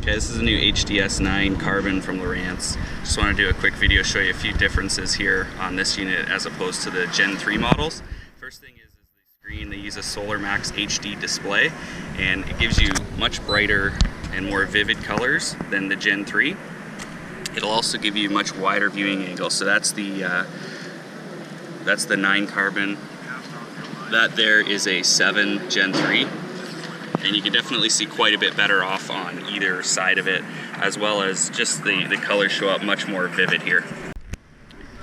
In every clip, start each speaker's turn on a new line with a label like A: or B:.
A: Okay, this is a new HDS 9 carbon from Lowrance. Just want to do a quick video, show you a few differences here on this unit as opposed to the Gen 3 models. First thing is the screen. They use a Solar Max HD display, and it gives you much brighter and more vivid colors than the Gen 3. It'll also give you much wider viewing angle. So that's the 9 carbon. That there is a 7 Gen 3. And you can definitely see quite a bit better off on either side of it, as well as just the colors show up much more vivid here.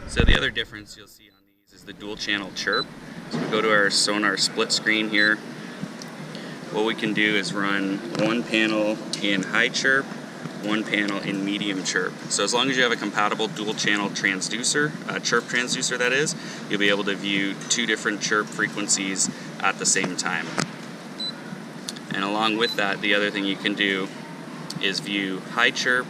A: So the other difference you'll see on these is the dual channel chirp. So we go to our Sonar split screen here. What we can do is run one panel in high chirp, one panel in medium chirp. So as long as you have a compatible dual channel transducer, chirp transducer that is, you'll be able to view two different chirp frequencies at the same time. And along with that, the other thing you can do is view high chirp,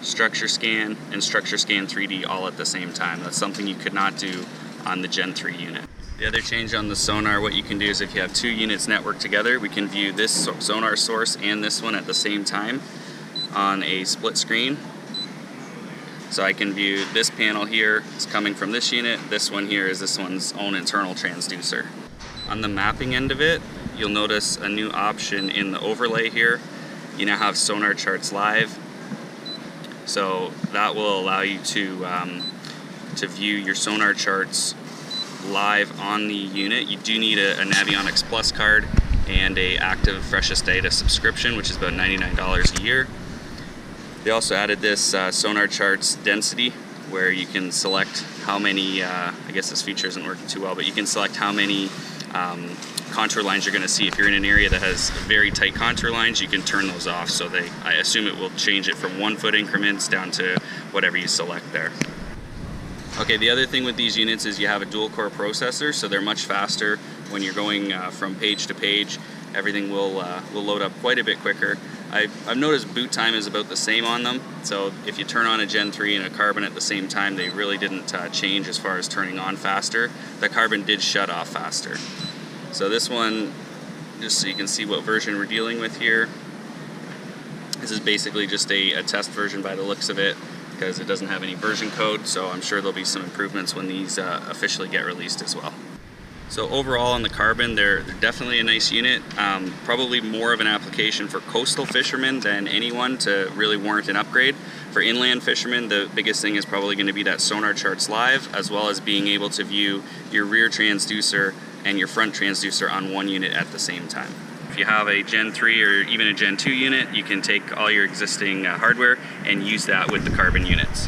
A: structure scan, and structure scan 3D all at the same time. That's something you could not do on the Gen 3 unit. The other change on the Sonar, what you can do is if you have two units networked together, we can view this Sonar source and this one at the same time on a split screen. So I can view this panel here is coming from this unit, this one here is this one's own internal transducer. On the mapping end of it, you'll notice a new option in the overlay here. You now have Sonar charts live, so that will allow you to view your Sonar charts live on the unit. You do need a Navionics Plus card and a active freshest data subscription, which is about $99 a year. They also added this Sonar charts density, where you can select how many, I guess this feature isn't working too well, but you can select how many contour lines you're going to see. If you're in an area that has very tight contour lines, you can turn those off. So I assume it will change it from 1 foot increments down to whatever you select there. Okay, the other thing with these units is you have a dual core processor, so they're much faster when you're going from page to page. Everything will load up quite a bit quicker. I've noticed boot time is about the same on them, so if you turn on a Gen 3 and a carbon at the same time, they really didn't change as far as turning on faster. The carbon did shut off faster. So this one, just so you can see what version we're dealing with here, this is basically just a test version by the looks of it, because it doesn't have any version code, so I'm sure there'll be some improvements when these officially get released as well. So overall on the carbon, they're definitely a nice unit. Probably more of an application for coastal fishermen than anyone to really warrant an upgrade. For inland fishermen, the biggest thing is probably going to be that Sonar charts live, as well as being able to view your rear transducer and your front transducer on one unit at the same time. If you have a Gen 3 or even a Gen 2 unit, you can take all your existing hardware and use that with the carbon units.